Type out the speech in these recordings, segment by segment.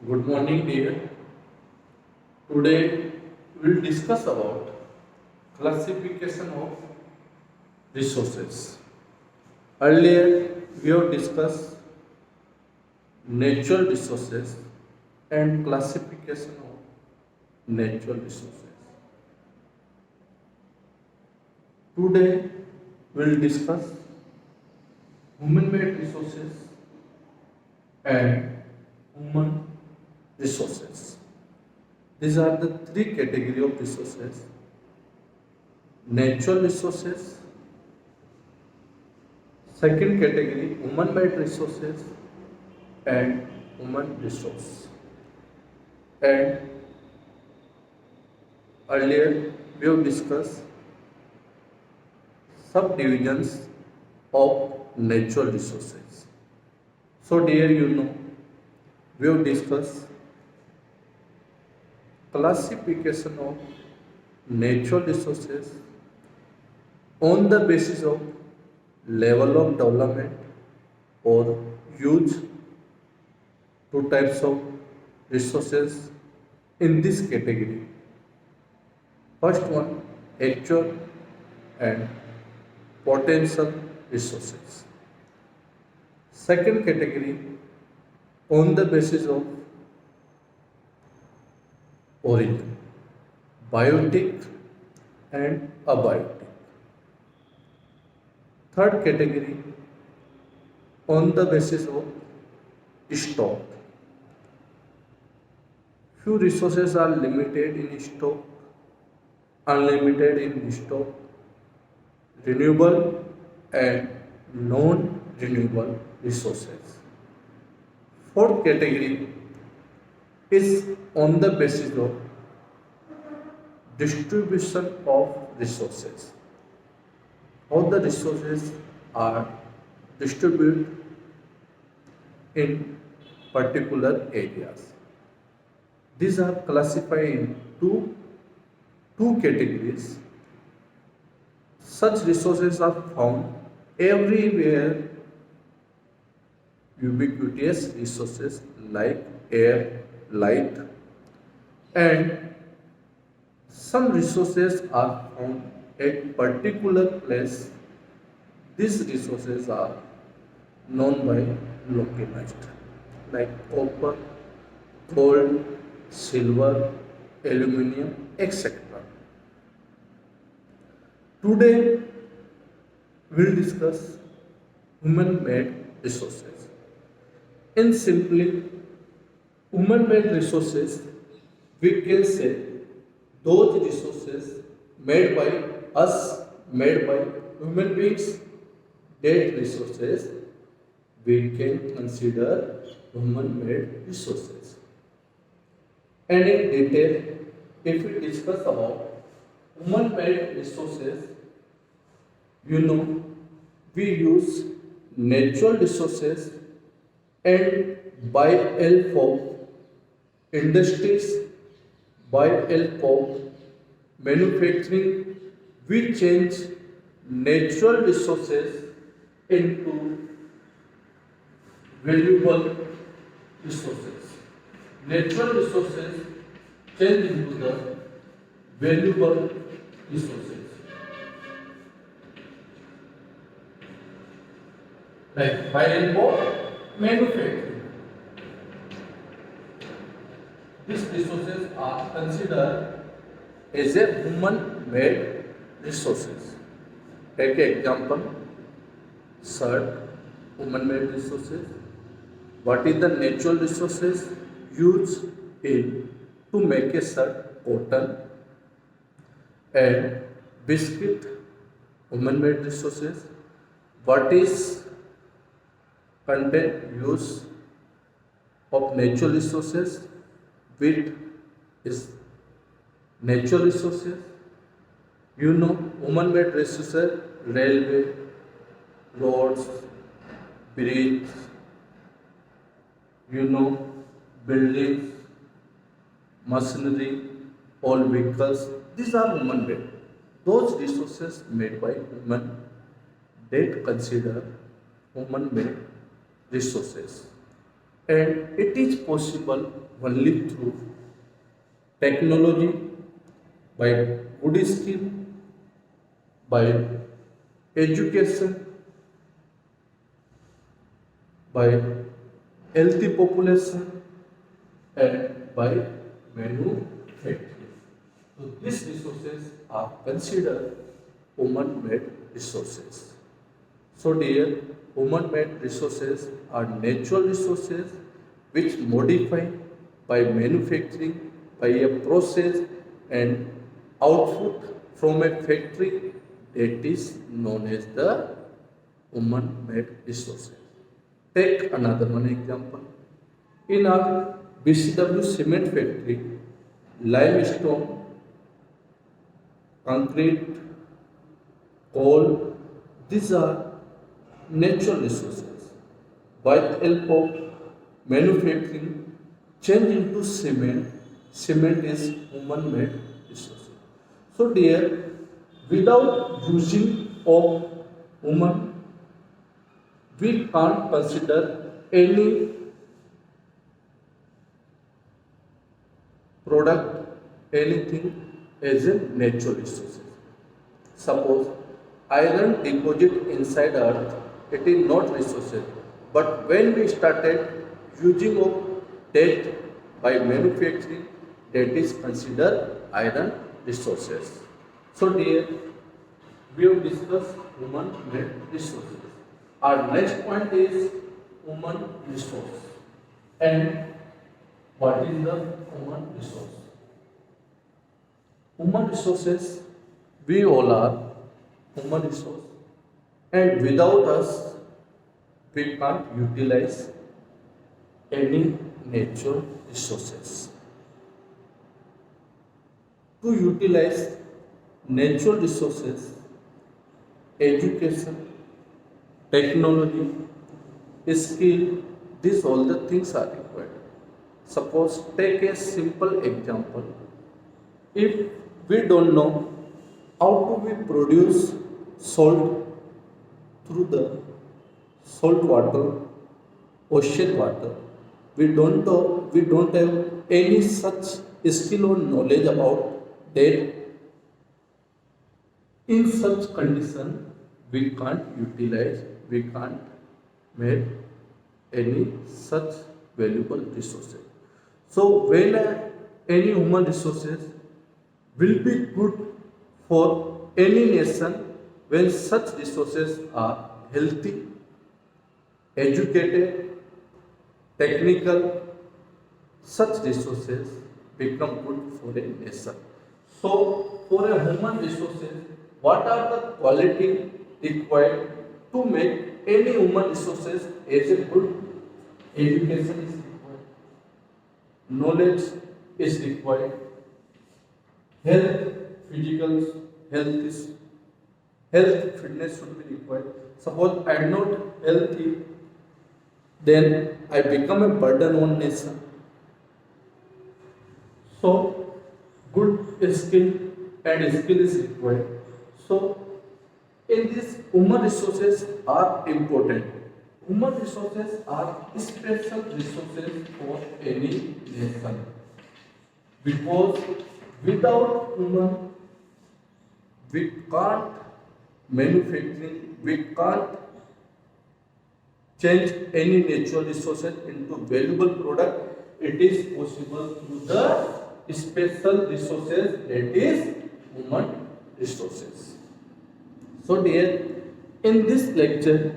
Good morning, dear. Today we will discuss about classification of resources. Earlier we have discussed natural resources and classification of natural resources. Today we will discuss human-made resources and human resources. These are the three categories of resources: natural resources, second category human made resources, and human resource. And earlier we have discussed subdivisions of natural resources. So dear, we have discussed classification of natural resources on the basis of level of development or use. Two types of resources in this category. First one, actual and potential resources. Second category, on the basis of origin, biotic and abiotic. Third category, on the basis of stock. Few resources are limited in stock, unlimited in stock, renewable and non-renewable resources. Fourth category is on the basis of distribution of resources. How the resources are distributed in particular areas. These are classified into two categories. Such resources are found everywhere, ubiquitous resources like air, light, and some resources are found at particular place. These resources are known by localized, like copper, gold, silver, aluminium, etc. Today we'll discuss human-made resources. In simply, human-made resources, we can say those resources made by us, made by human beings, that resources we can consider human-made resources. And in detail, if we discuss about human-made resources, we use natural resources and by help of industries, by help of manufacturing, we change natural resources into valuable resources. Natural resources change into the valuable resources. Like by help of manufacturing. These resources are considered as a human-made resources. Take an example, shirt, human-made resources. What is the natural resources used in to make a shirt? Cotton and biscuit, human-made resources. What is content use of natural resources? Wheat is natural resources. Human-made resources, railway, roads, bridge, buildings, machinery, all vehicles. These are human-made. Those resources made by human, that consider human-made resources. and it is possible only through technology, by good skill, by education, by healthy population, and by manufacturing. So these resources are considered human-made resources. So dear, human-made resources are natural resources which modify by manufacturing by a process and output from a factory that is known as the human-made resources. Take another one example. In our BCW cement factory, limestone, concrete, coal, these are natural resources. By the help of manufacturing, change into cement, cement is human-made resources. So dear, without using of human, we can't consider any product, anything as a natural resources. Suppose iron deposit inside earth, it is not resources. But when we started using of that by manufacturing, that is considered iron resources. So dear, we have discussed human made resources. Our next point is human resource. And what is the human resource? Human resources, we all are human resource, and without us, we can't utilize any natural resources. To utilize natural resources, education, technology, skill, these all the things are required. Suppose take a simple example. If we don't know how to we produce salt through the salt water, ocean water, we don't have any such skill or knowledge about that. In such condition, we can't utilize, we can't make any such valuable resources. So when any human resources will be good for any nation when such resources are healthy, educated, technical, such resources become good for a nation. So for a human resources, what are the quality required to make any human resources as a good? Education is required, knowledge is required, health, physical health is health, fitness should be required. Suppose I am not healthy, then I become a burden on nation. So good skill and skill is required. So in this human resources are important. Human resources are special resources for any nation because without human we can't manufacturing, we can't change any natural resources into valuable product. It is possible through the special resources, that is human resources. So dear, in this lecture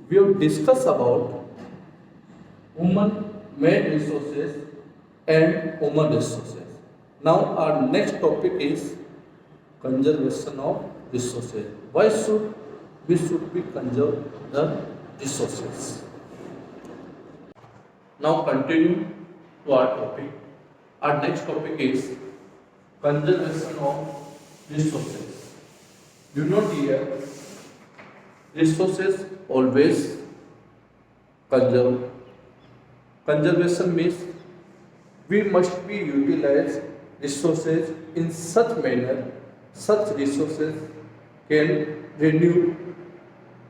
we have discussed about human made resources and human resources. Now our next topic is conservation of resources. Why should we should be conserve the resources? Now continue to our topic. Our next topic is conservation of resources. You know dear, resources always conserve. Conservation means we must be utilize resources in such manner, such resources can renew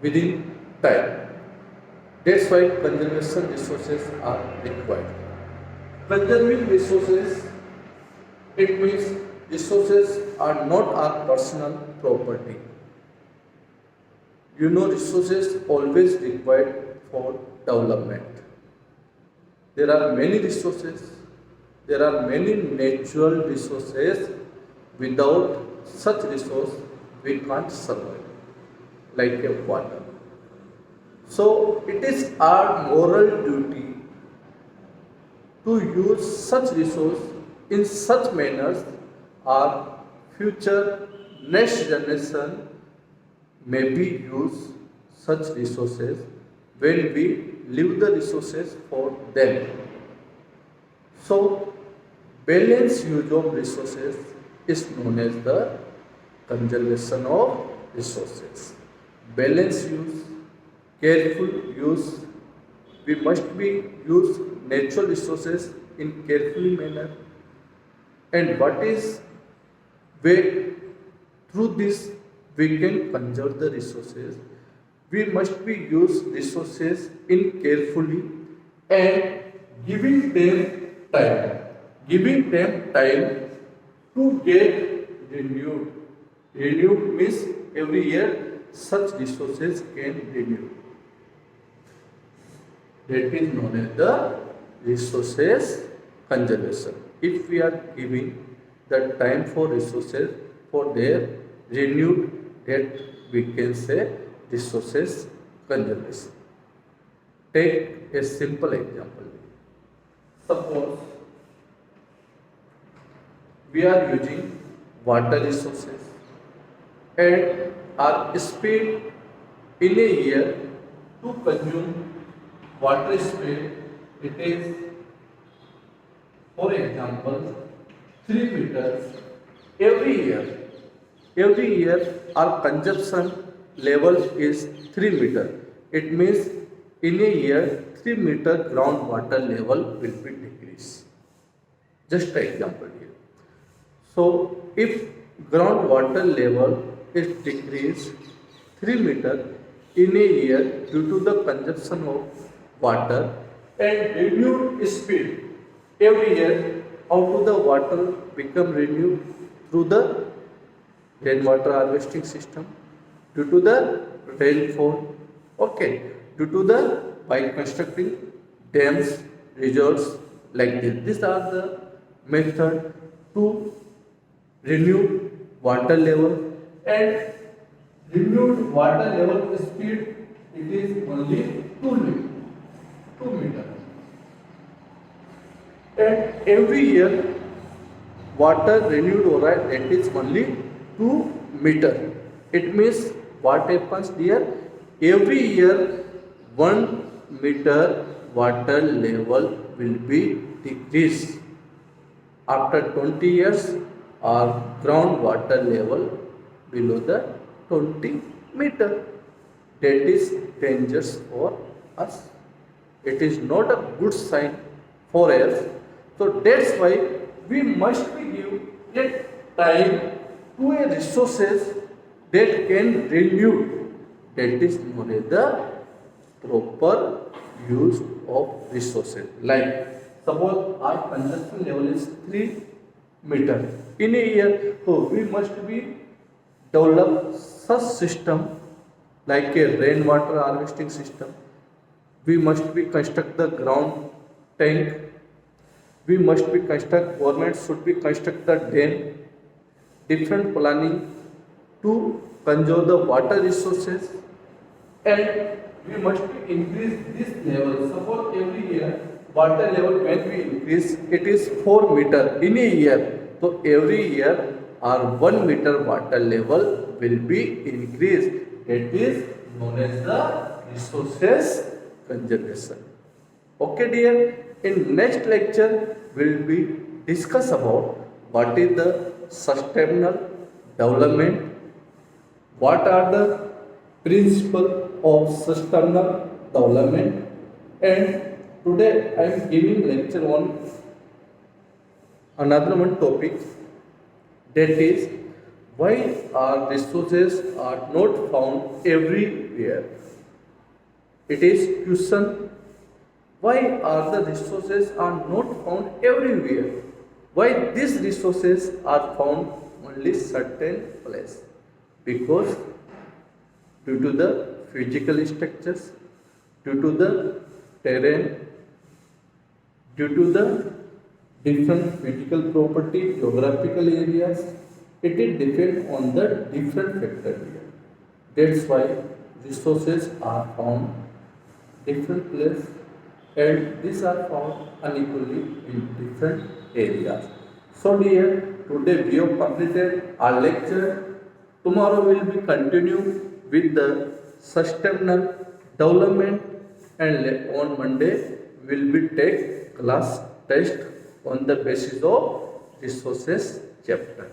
within time. That's why conservation resources are required. Conserving resources, it means resources are not our personal property. You know, resources always required for development. There are many resources, there are many natural resources. Without such resource, we can't survive, like a water. So it is our moral duty to use such resource in such manners our future next generation may be use such resources when we leave the resources for them. So balanced use of resources is known as the conservation of resources. Balanced use, careful use, we must be use natural resources in carefully manner. And what is way through this we can conserve the resources? We must be use resources in carefully and giving them time. Giving them time to get renewed. Renewed means every year such resources can renew. That is known as the resources conservation. If we are giving the time for resources for their renewed, that we can say resources conservation. Take a simple example. Suppose we are using water resources and our speed in a year to consume water speed, it is, for example, 3 meters every year. Every year our consumption level is 3 meter. It means in a year 3 meter groundwater level will be decreased. Just an example here. So if groundwater level is decreased 3 meter in a year due to the consumption of water and renewed speed every year, how to the water become renewed through the rainwater harvesting system, due to the rainfall, okay, due to the by constructing dams, reserves like this. These are the method to renew water level, and renewed water level speed, it is only 2 meter. And every year water renewed over that is only 2 meter. It means what happens here? Every year 1 meter water level will be decreased. After 20 years, our groundwater level below the 20 meter. That is dangerous for us. It is not a good sign for us. So that's why we must be give a time to a resources that can renew. That is known as the proper use of resources. Like suppose our consumption level is 3 meter in a year, so we must be develop such system like a rainwater harvesting system. We must be construct the ground tank. We must be construct, government should be construct the dam, different planning to conserve the water resources, and we must be increase this level. Suppose every year water level when we increase, it is 4 meter in a year. So every year our 1 meter water level will be increased. It is known as the resources conservation. Okay dear, in next lecture we will be discuss about what is the sustainable development, what are the principles of sustainable development, and today I am giving lecture on another one topic, that is why our resources are not found everywhere. It is question, why are the resources are not found everywhere? Why these resources are found only certain place? Because due to the physical structures, due to the terrain, due to the different physical property, geographical areas, it is depend on the different factor here. That's why resources are found different place and these are found unequally in different areas. So dear, today we have completed our lecture. Tomorrow will be continue with the sustainable development and on Monday will be take class test on the basis of resources chapter.